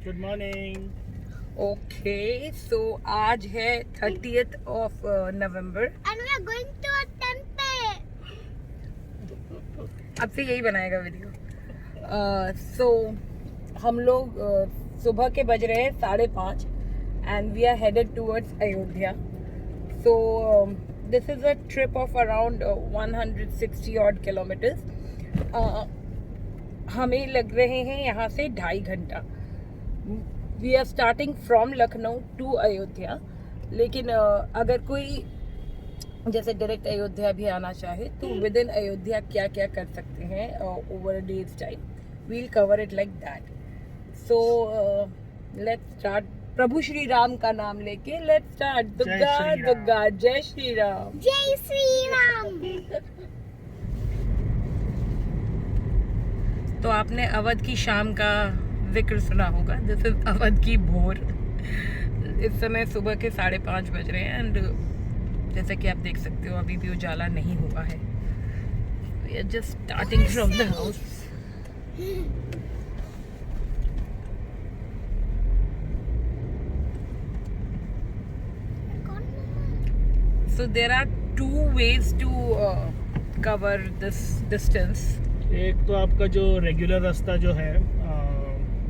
Good morning. Okay so आज है 30th of November। And we are going to a temple. अब से यही बनाएगा वीडियो। सो हम लोग सुबह के बज रहे हैं 5:30 and we are headed towards Ayodhya. So this is a trip of around 160 odd kilometers। हमें लग रहे हैं यहाँ से 2.5 घंटा। We are starting from Lucknow to Ayodhya, लेकिन अगर कोई जैसे डायरेक्ट अयोध्या भी आना चाहे तो विद इन अयोध्या क्या क्या कर सकते हैं over a day's time, we'll cover it like that. So let's start. Prabhu Shri Ram का नाम लेके लेट्स स्टार्ट। दुर्गा दुर्गा जय Shri Ram. Jai Sri Ram. तो आपने अवध की शाम का जिक्र सुना होगा। दिस इज अवध की भोर। इस समय सुबह के 5:30 बज रहे हैं एंड जैसा कि आप देख सकते हो अभी भी उजाला नहीं हुआ है। We are just starting from the house. So there are two ways to cover this distance. एक तो आपका जो रेगुलर रास्ता जो है,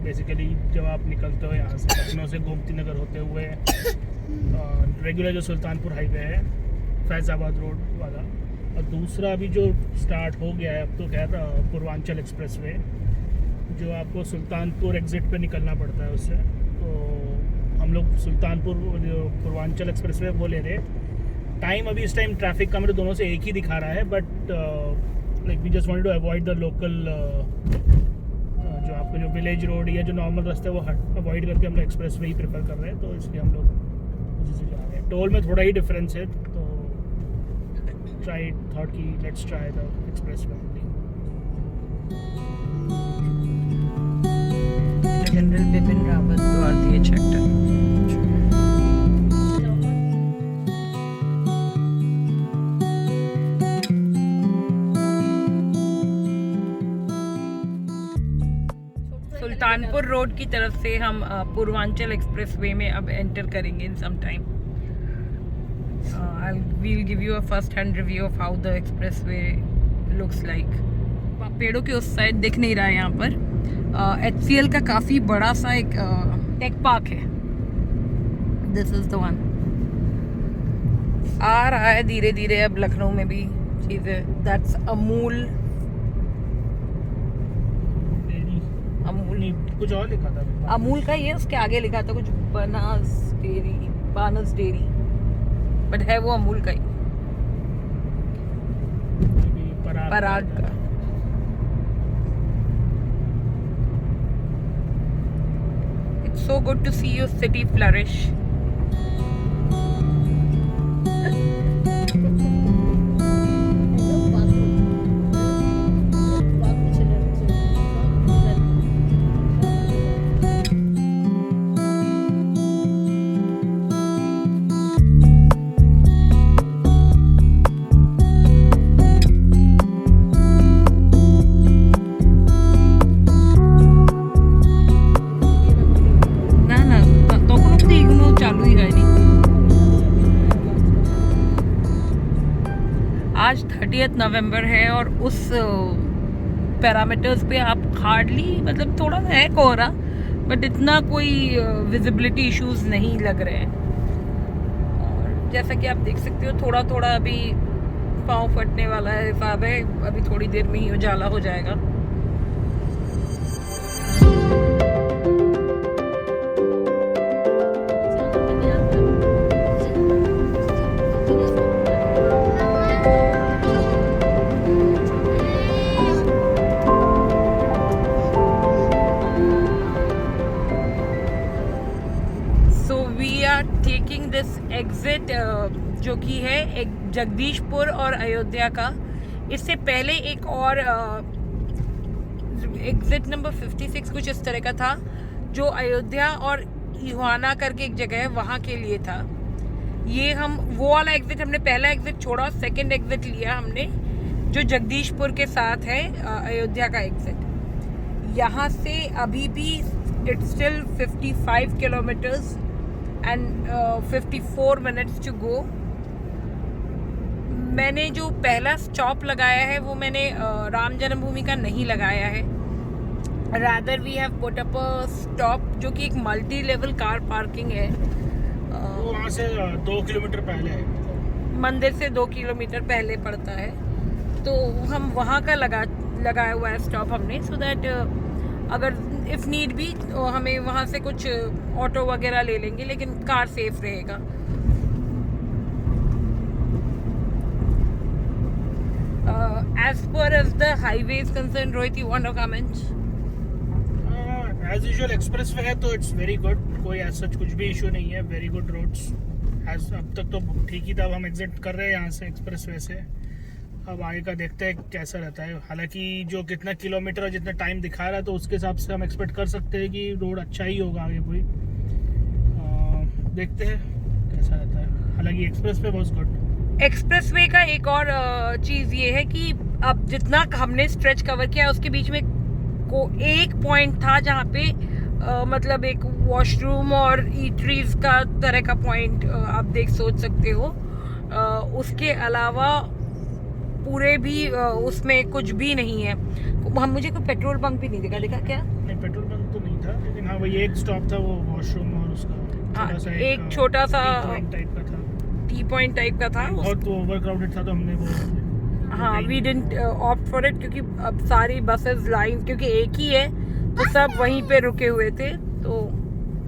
बेसिकली जब आप निकलते हो यहाँ से लखनऊ से गोमती नगर होते हुए रेगुलर जो सुल्तानपुर हाईवे है, फैज़ाबाद रोड वाला, और दूसरा अभी जो स्टार्ट हो गया है अब तो खैर पूर्वांचल एक्सप्रेसवे, जो आपको सुल्तानपुर एग्जिट पे निकलना पड़ता है उससे। तो हम लोग सुल्तानपुर जो पूर्वांचल एक्सप्रेसवे वो ले रहे। टाइम अभी इस टाइम ट्रैफिक का मेरे दोनों से एक ही दिखा रहा है, but like we just wanted to avoid the local जो आपको जो विलेज रोड या जो नॉर्मल रास्ते वो अवॉइड करके हम लोग एक्सप्रेस वे ही प्रेफर कर रहे हैं, तो इसलिए हम लोग उसी से जा रहे हैं। टोल में थोड़ा ही डिफरेंस है, तो थॉट कि let's try the expressway. General Bipin Rawat द्वारकीय चैप्टर। सुल्तानपुर रोड की तरफ से हम पूर्वांचल एक्सप्रेसवे में अब एंटर करेंगे in some time. We'll give you a first hand review of how the expressway looks like. पेड़ों के उस साइड दिख नहीं रहा है यहाँ पर। HCL का काफ़ी बड़ा सा एक टेक पार्क है। This is the one. आ रहा है धीरे धीरे अब लखनऊ में भी चीज़ें। दैट्स अमूल। नहीं, कुछ और लिखा था अमूल का ही है, उसके आगे लिखा था कुछ बनास डेयरी, बट है वो अमूल का ही, पराग का। It's so good to see your city flourish. आज 30th नवंबर है और उस पैरामीटर्स पे आप हार्डली, मतलब थोड़ा है कोहरा, बट इतना कोई विजिबिलिटी इश्यूज नहीं लग रहे हैं। और जैसा कि आप देख सकते हो थोड़ा थोड़ा अभी पाँव फटने वाला है हिसाब है। अभी थोड़ी देर में ही उजाला हो जाएगा। टेकिंग दिस एग्जिट जो कि है एक जगदीशपुर और अयोध्या का। इससे पहले एक और एग्जिट नंबर 56 कुछ इस तरह का था, जो अयोध्या और इहाना करके एक जगह है वहाँ के लिए था। ये हम वो वाला एग्जिट हमने पहला एग्जिट छोड़ा, सेकंड एग्जिट लिया हमने जो जगदीशपुर के साथ है अयोध्या का एग्जिट। यहाँ से अभी भी it's still 55 kilometers and 54 minutes to go. मैंने जो पहला स्टॉप लगाया है वो मैंने राम जन्मभूमि का नहीं लगाया है. Rather we have put up a stop जो कि एक मल्टी लेवल कार पार्किंग है. वो वहाँ से 2 किलोमीटर पहले है, मंदिर से 2 किलोमीटर पहले पड़ता है. तो हम वहाँ का लगाया हुआ है स्टॉप हमने, सो दैट अगर इफ़ नीड भी हमें वहाँ से कुछ ऑटो वगैरह ले लेंगे, लेकिन कार सेफ रहेगा. As far as the highway is concerned, Rohit, you want to comment? As usual expressway है तो इट्स वेरी गुड, कोई ऐसा कुछ भी इशू नहीं है. वेरी गुड रोड्स एज अब तक तो ठीक ही था. अब हम एग्जिट कर रहे हैं यहाँ से एक्सप्रेस वे से. अब आगे का देखते हैं कैसा रहता है. हालांकि जो कितना किलोमीटर और जितना टाइम दिखा रहा है तो उसके हिसाब से हम एक्सपेक्ट कर सकते हैं कि रोड अच्छा ही होगा आगे. कोई देखते हैं कैसा रहता है. हालांकि एक्सप्रेस वे बहुत गुड. एक्सप्रेसवे का एक और चीज़ ये है कि अब जितना हमने स्ट्रेच कवर किया उसके बीच में को एक पॉइंट था जहाँ पे मतलब एक वॉशरूम और ईटरीज का तरह का पॉइंट आप सोच सकते हो. उसके अलावा पूरे भी उसमें कुछ भी नहीं है. मुझे कोई पेट्रोल पंप भी नहीं दिखा क्या? नहीं, पेट्रोल पंप तो नहीं था, लेकिन हाँ वही एक स्टॉप था, वो वॉशरूम और उसका एक छोटा सा टाइप का था, टी पॉइंट टाइप का था. बहुत ओवरक्राउडेड था तो हमने वो हाँ, we didn't opt for it क्योंकि अब सारी बसेस लाइन क्योंकि एक ही है तो सब वहीं पे रुके हुए थे. तो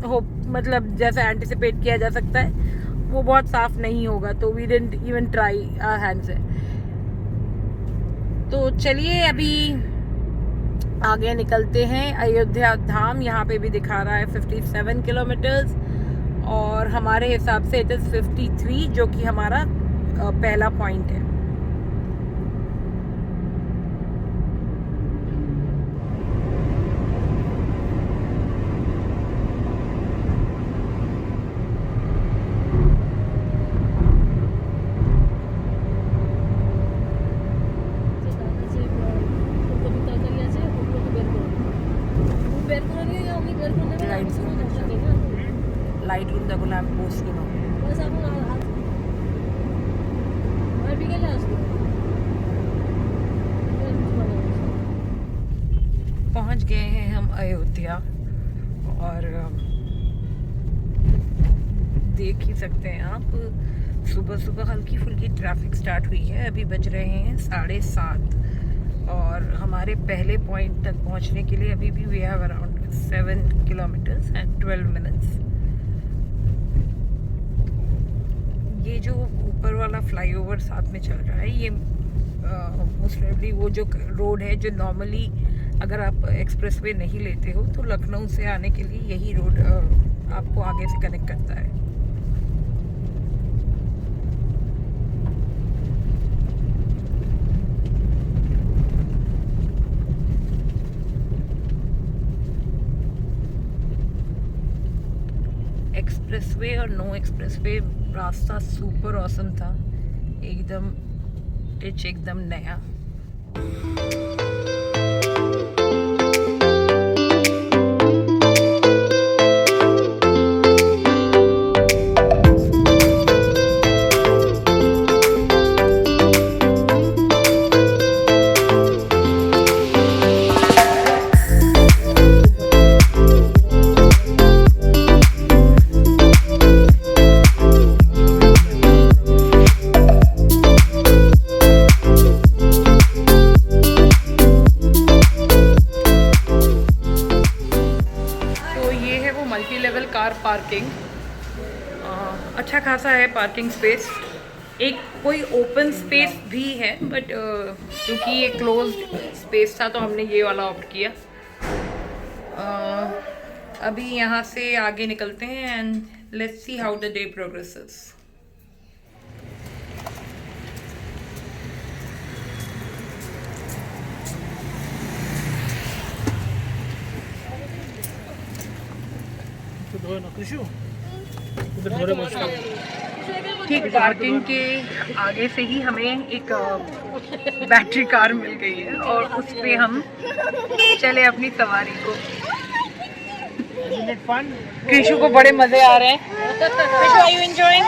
हो मतलब जैसा एंटिसिपेट किया जा सकता है वो बहुत साफ नहीं होगा, तो we didn't even try our hands. तो चलिए अभी आगे निकलते हैं. अयोध्या धाम यहाँ पे भी दिखा रहा है 57 किलोमीटर्स और हमारे हिसाब से इट इज़ 53 जो कि हमारा पहला पॉइंट है. লাইট রুম দেখো না আমি পোস্ট করো पहुंच गए हैं हम अयोध्या और देख ही सकते हैं आप सुबह सुबह हल्की फुल्की ट्रैफिक स्टार्ट हुई है. अभी बज रहे हैं 7:30 और हमारे पहले पॉइंट तक पहुंचने के लिए अभी भी we have around 7 kilometers and 12 minutes. ये जो ऊपर वाला फ्लाईओवर साथ में चल रहा है ये मोस्ट प्रोबेबली वो जो रोड है जो नॉर्मली अगर आप एक्सप्रेसवे नहीं लेते हो तो लखनऊ से आने के लिए यही रोड आपको आगे से कनेक्ट करता है. एक्सप्रेसवे और नो एक्सप्रेसवे रास्ता सुपर ऑसम था, एकदम टिच एकदम नया. पार्किंग अच्छा खासा है पार्किंग स्पेस. एक कोई ओपन स्पेस भी है बट क्योंकि ये क्लोज्ड स्पेस था तो हमने ये वाला ऑप्ट किया. अभी यहाँ से आगे निकलते हैं and let's see how the day progresses. ठीक पार्किंग के आगे से ही हमें एक बैटरी कार मिल गई है और उस पे हम चले अपनी सवारी को. Isn't it fun? कृषु को बड़े मजे आ रहे हैं. कृषु, are you enjoying?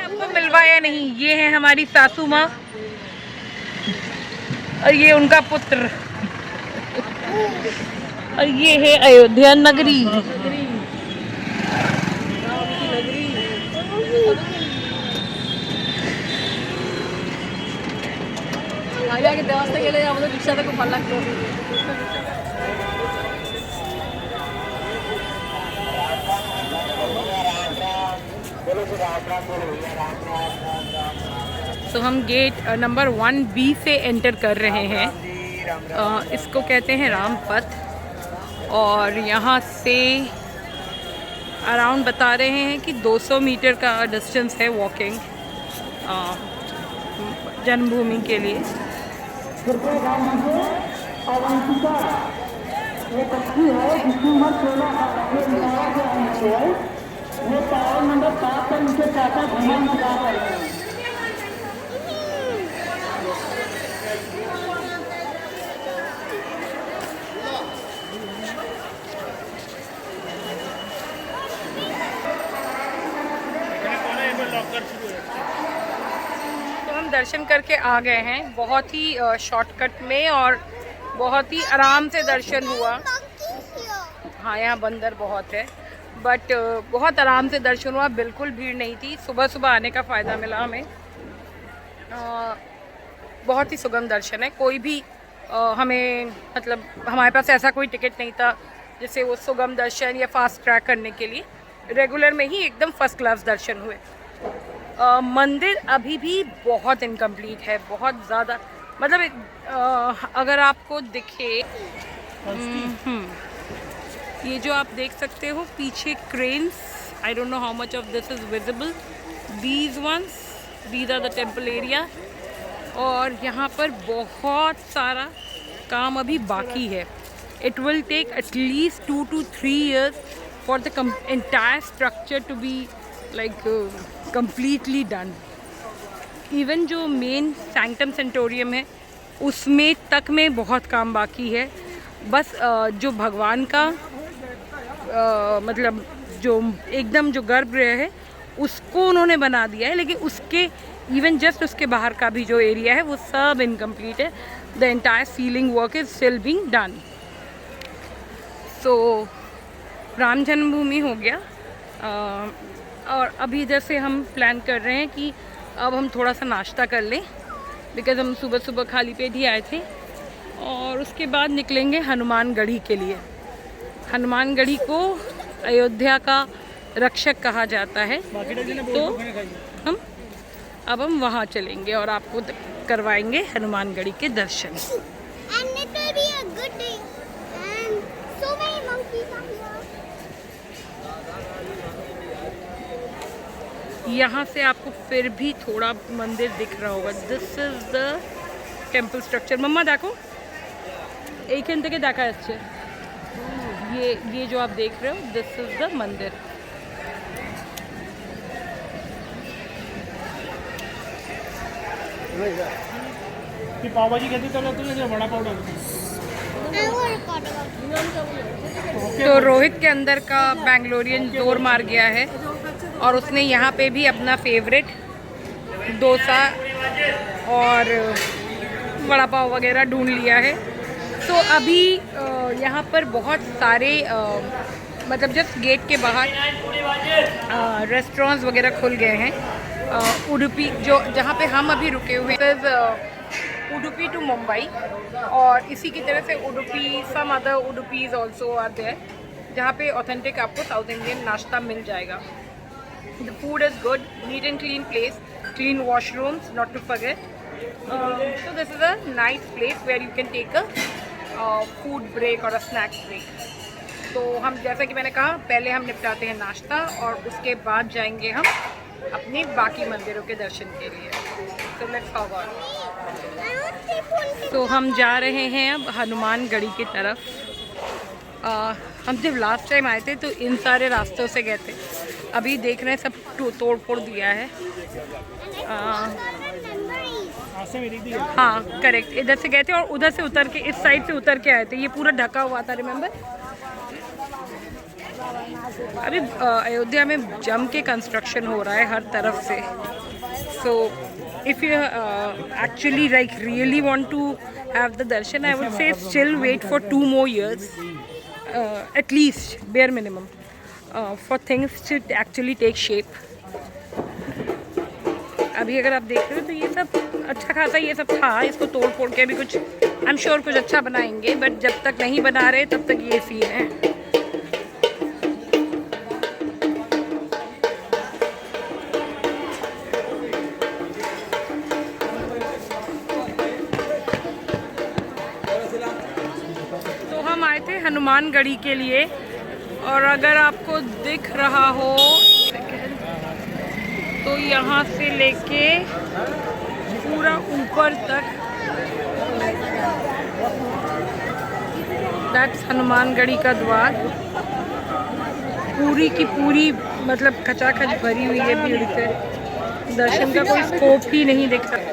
आपको मिलवाया नहीं, ये है हमारी सासू माँ और ये उनका पुत्र और ये है अयोध्या नगरी. आगे देवस्थ गेले আমাদের রিকশাতে খুব ভালো লাগতো. तो हम गेट नंबर 1B से एंटर कर रहे हैं. इसको कहते हैं रामपथ और यहाँ से अराउंड बता रहे हैं कि 200 मीटर का डिस्टेंस है वॉकिंग जन्मभूमि के लिए. तो हम दर्शन करके आ गए हैं बहुत ही शॉर्टकट में और बहुत ही आराम से दर्शन हुआ. हाँ, यहाँ बंदर बहुत है बट बहुत आराम से दर्शन हुआ. बिल्कुल भीड़ नहीं थी. सुबह सुबह आने का फ़ायदा मिला हमें. बहुत ही सुगम दर्शन है. कोई भी हमें मतलब हमारे पास ऐसा कोई टिकट नहीं था जिससे वो सुगम दर्शन या फास्ट ट्रैक करने के लिए. रेगुलर में ही एकदम फर्स्ट क्लास दर्शन हुए. मंदिर अभी भी बहुत इनकम्प्लीट है, बहुत ज़्यादा. मतलब अगर आपको दिखे ये जो आप देख सकते हो पीछे cranes, I don't know how much of this is visible. These ones, these are the temple area. और यहाँ पर बहुत सारा काम अभी बाकी है. It will take at least 2 to 3 years for the entire structure to be like completely done. Even जो मेन सैंक्टम सेंटोरियम है उसमें तक में बहुत काम बाकी है. बस जो भगवान का मतलब जो एकदम जो गर्भगृह है उसको उन्होंने बना दिया है, लेकिन उसके इवन जस्ट उसके बाहर का भी जो एरिया है वो सब इनकम्प्लीट है. The entire ceiling work is still being done. So Ram Janmabhoomi हो गया. और अभी इधर से हम प्लान कर रहे हैं कि अब हम थोड़ा सा नाश्ता कर लें बिकॉज़ हम सुबह सुबह खाली पेट ही आए थे. और उसके बाद निकलेंगे हनुमानगढ़ी के लिए. हनुमानगढ़ी को अयोध्या का रक्षक कहा जाता है. तो हम वहाँ चलेंगे और आपको करवाएंगे हनुमानगढ़ी के दर्शन. And it will be a good day. And so many monkeys are here. यहाँ से आपको फिर भी थोड़ा मंदिर दिख रहा होगा. This is the temple structure. Mamma देखो এইখান থেকে দেখা যাচ্ছে. ये जो आप देख रहे हो दिस इज द मंदिर. की पाव भाजी खाती तो तुझे बड़ा पाव डालती. I want to go. तो रोहित के अंदर का बेंगलोरियन जोर मार गया है और उसने यहाँ पे भी अपना फेवरेट डोसा और वड़ा पाव वगैरह ढूंढ लिया है. तो अभी यहाँ पर बहुत सारे मतलब जस्ट गेट के बाहर रेस्टोरेंट्स वगैरह खुल गए हैं. उडुपी जो जहाँ पे हम अभी रुके हुए हैं उडुपी टू मुंबई, और इसी की तरह से Udupi some other Udupis also are there जहाँ पे ऑथेंटिक आपको साउथ इंडियन नाश्ता मिल जाएगा. The food is good, neat and clean place, clean washrooms not to forget. So this is a nice place where you can take a food break or a snack break. तो हम जैसा कि मैंने कहा पहले हम निपटाते हैं नाश्ता और उसके बाद जाएंगे हम अपने बाकी मंदिरों के दर्शन के लिए. तो लेट्स फॉरवर्ड. तो हम जा रहे हैं अब हनुमानगढ़ी की तरफ. हम जब लास्ट टाइम आए थे तो इन सारे रास्तों से गए थे अभी देख रहे हैं सब तोड़ फोड़ दिया है। हाँ करेक्ट, इधर से गए थे और उधर से उतर के इस साइड से उतर के आए थे। ये पूरा ढका हुआ था, रिमेम्बर। अभी अयोध्या में जम के कंस्ट्रक्शन हो रहा है हर तरफ से। So if you actually like really want to have the darshan, I would say still wait for 2 more years, at least bare minimum, for things to actually take shape. अभी अगर आप देख रहे हो तो ये सब अच्छा खासा ये सब था, इसको तोड़ फोड़ के भी कुछ आई एम श्योर कुछ अच्छा बनाएंगे, बट जब तक नहीं बना रहे तब तक ये सीन है। हनुमानगढ़ी के लिए, और अगर आपको दिख रहा हो तो यहाँ से लेके पूरा ऊपर तक दैट्स हनुमानगढ़ी का द्वार। पूरी की पूरी मतलब खचाखच भरी हुई है भीड़ से, दर्शन का कोई स्कोप ही नहीं दिख रहा।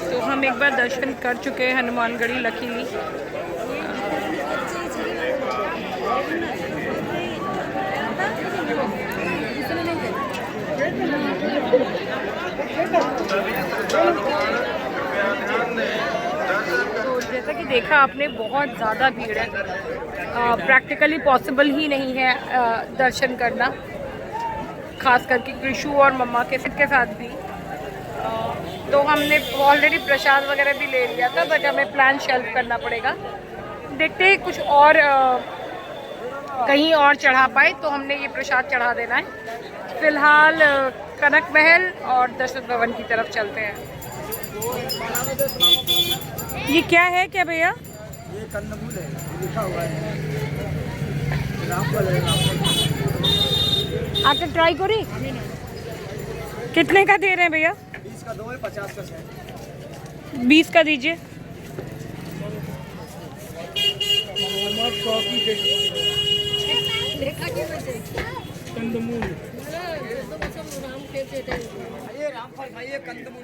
तो हम एक बार दर्शन कर चुके हैं हनुमानगढ़ी लकीली। तो जैसा कि देखा आपने, बहुत ज़्यादा भीड़ है, प्रैक्टिकली पॉसिबल ही नहीं है दर्शन करना, खास करके कृषु और मम्मा के साथ भी। तो हमने ऑलरेडी प्रसाद वगैरह भी ले लिया था, बट हमें प्लान शेल्फ करना पड़ेगा। देखते हैं कुछ और कहीं और चढ़ा पाए तो हमने ये प्रसाद चढ़ा देना है। फिलहाल कनक महल और दशरथ भवन की तरफ चलते हैं। ये क्या है क्या भैया? ये कंदमूल है, लिखा हुआ है रामफल है। आके ट्राई करी। कितने का दे रहे हैं भैया? 20 का 2 है, 50 का सेट। 20 का दीजिए। कंदमूल ये रामफल खाइए, कंदमूल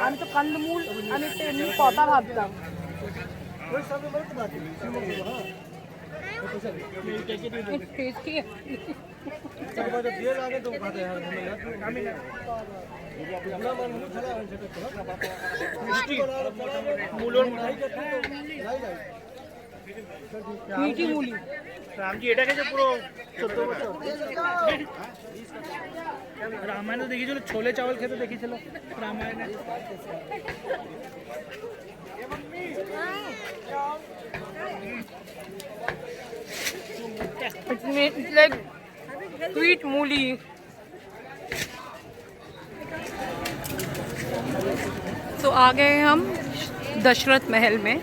আমি তো कंदमूल আমি তো এমনি কথা ভাবতাম। टेस्टी है। मीठी मूली रामजी এটাকে যে পুরো 14 বছর রামায়ণে দেখিয়েছিল, ছোলে চাवल খেতে দেখিয়েছিল রামায়ণে। It's like sweet मूली। तो आ गए हम दशरथ महल में।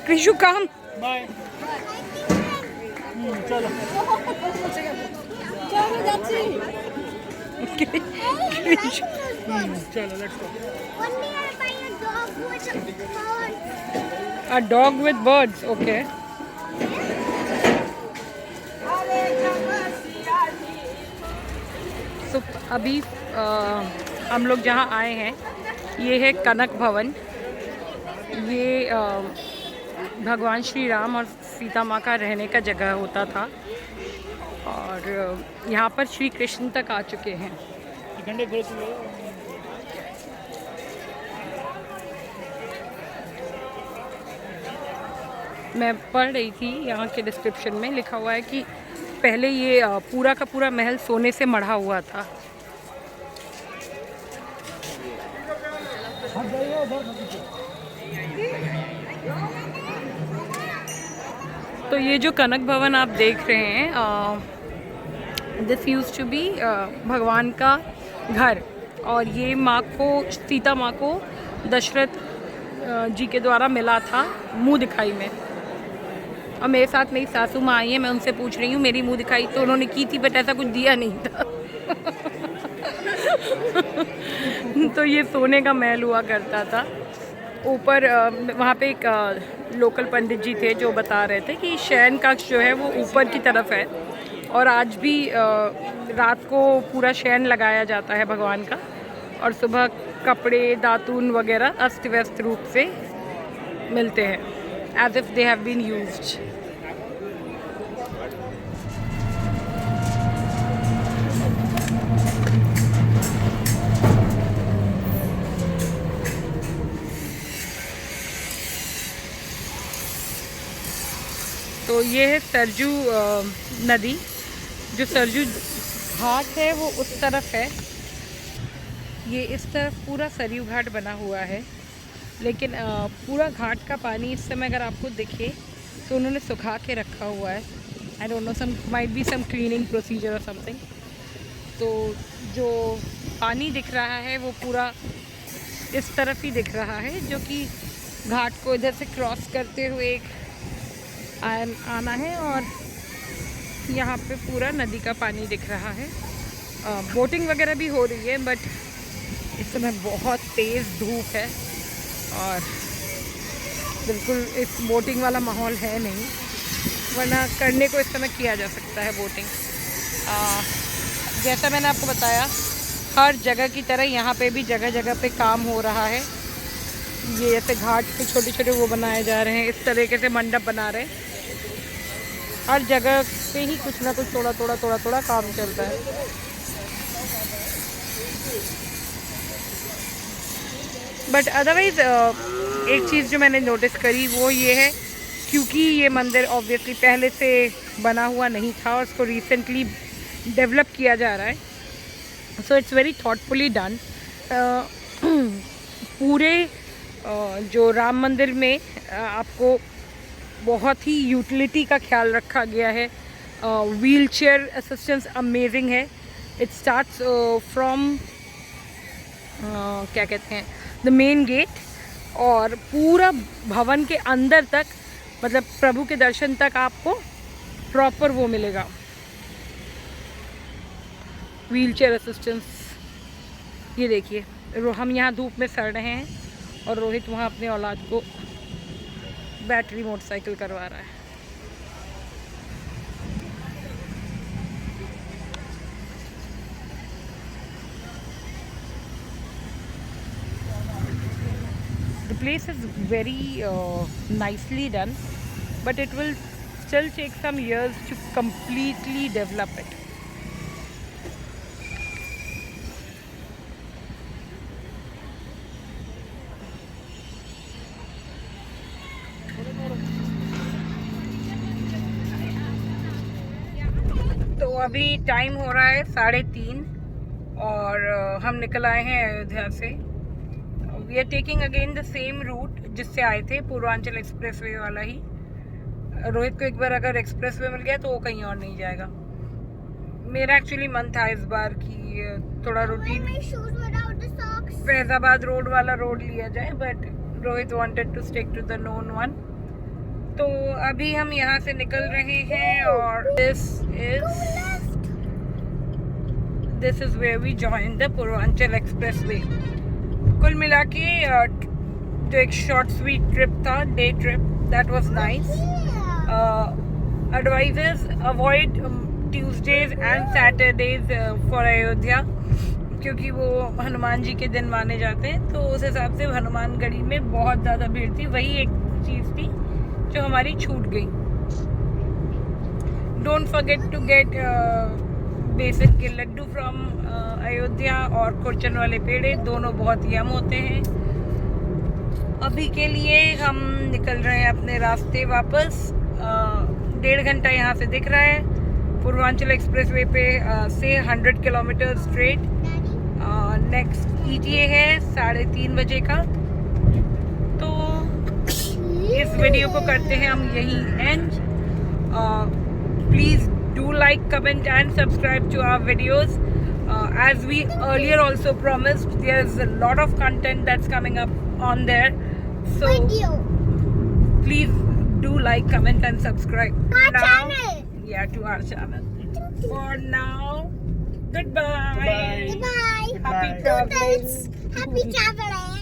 कृषु काम बाय। चलो चलो let's go. One day I'll buy a dog with birds. A dog with birds, okay. So अभी हम लोग जहाँ आए हैं ये है कनक भवन। ये भगवान श्री राम और सीता माँ का रहने का जगह होता था, और यहाँ पर श्री कृष्ण तक आ चुके हैं। मैं पढ़ रही थी यहाँ के डिस्क्रिप्शन में लिखा हुआ है कि पहले ये पूरा का पूरा महल सोने से मढ़ा हुआ था। तो ये जो कनक भवन आप देख रहे हैं, दिस यूज्ड टू बी भगवान का घर, और ये माँ को, सीता माँ को दशरथ जी के द्वारा मिला था मुँह दिखाई में। और मेरे साथ मेरी सासू माँ आई है, मैं उनसे पूछ रही हूँ मेरी मुँह दिखाई तो उन्होंने की थी, बट ऐसा कुछ दिया नहीं था। तो ये सोने का महल हुआ करता था। ऊपर वहाँ पे एक लोकल पंडित जी थे जो बता रहे थे कि शयन कक्ष जो है वो ऊपर की तरफ है, और आज भी रात को पूरा शयन लगाया जाता है भगवान का, और सुबह कपड़े दातून वगैरह अस्त व्यस्त रूप से मिलते हैं, as if they have been used. तो ये है सरजू नदी। जो सरजू घाट है वो उस तरफ है, ये इस तरफ पूरा सरयू घाट बना हुआ है, लेकिन पूरा घाट का पानी इस समय अगर आपको दिखे तो उन्होंने सुखा के रखा हुआ है। I don't know, some might be some cleaning procedure और समथिंग। तो जो पानी दिख रहा है वो पूरा इस तरफ ही दिख रहा है, जो कि घाट को इधर से क्रॉस करते हुए एक आना है, और यहाँ पे पूरा नदी का पानी दिख रहा है। बोटिंग वगैरह भी हो रही है, बट इस समय बहुत तेज़ धूप है और बिल्कुल इस बोटिंग वाला माहौल है नहीं, वरना करने को इस समय किया जा सकता है बोटिंग। जैसा मैंने आपको बताया, हर जगह की तरह यहाँ पे भी जगह जगह पे काम हो रहा है। ये ऐसे घाट पे छोटे छोटे वो बनाए जा रहे हैं, इस तरीके से मंडप बना रहे हैं। हर जगह पे ही कुछ ना कुछ थोड़ा थोड़ा काम चलता है। बट अदरवाइज़ एक चीज़ जो मैंने नोटिस करी वो ये है, क्योंकि ये मंदिर ऑब्वियसली पहले से बना हुआ नहीं था और उसको रिसेंटली डेवलप किया जा रहा है, so it's very thoughtfully done. पूरे जो राम मंदिर में आपको बहुत ही यूटिलिटी का ख्याल रखा गया है। व्हील चेयर असिस्टेंस अमेजिंग है। इट स्टार्ट्स फ्रॉम क्या कहते हैं, द मेन गेट, और पूरा भवन के अंदर तक, मतलब प्रभु के दर्शन तक आपको प्रॉपर वो मिलेगा, व्हील चेयर असिस्टेंस। ये देखिए, हम यहाँ धूप में सड़ रहे हैं और रोहित वहाँ अपने औलाद को बैटरी मोटरसाइकिल करवा रहा है। The place is very nicely done, but it will still take some years to completely develop it. तो अभी टाइम हो रहा है 3:30 और हम निकल आए हैं अयोध्या से। We are taking again the same route जिससे आए थे, पूर्वांचल एक्सप्रेसवे वाला ही। रोहित को एक बार अगर एक्सप्रेसवे मिल गया तो वो कहीं और नहीं जाएगा। मेरा एक्चुअली मन था इस बार कि थोड़ा रूटीन फैजाबाद रोड वाला रोड लिया जाए, but Rohit wanted to stick to the known one. तो अभी हम यहाँ से निकल रहे हैं और this is where we join the Purvanchal expressway. कुल मिला के जो एक शॉर्ट स्वीट ट्रिप था, day trip, that was nice. Advises avoid Tuesdays and Saturdays for Ayodhya, क्योंकि वो हनुमान जी के दिन माने जाते हैं, तो उस हिसाब से हनुमानगढ़ी में बहुत ज़्यादा भीड़ थी। वही एक चीज़ थी जो हमारी छूट गई। डोंट फॉरगेट टू गेट बेसन के लड्डू फ्रॉम अयोध्या और खुरचन वाले पेड़े, दोनों बहुत यम होते हैं। अभी के लिए हम निकल रहे हैं अपने रास्ते वापस। 1.5 घंटा यहाँ से दिख रहा है, पूर्वांचल एक्सप्रेसवे पे से 100 kilometre straight. Daddy. Next ETA है 3:30 बजे का। तो इस वीडियो को करते हैं हम यहीं end. Please do like, comment and subscribe to our videos. As we earlier also promised, there's a lot of content that's coming up on there. So Video. please do like, comment and subscribe. Our Now- channel. Yeah, to our channel. For now, goodbye. Goodbye. Goodbye. Happy Bye. traveling. Happy traveling.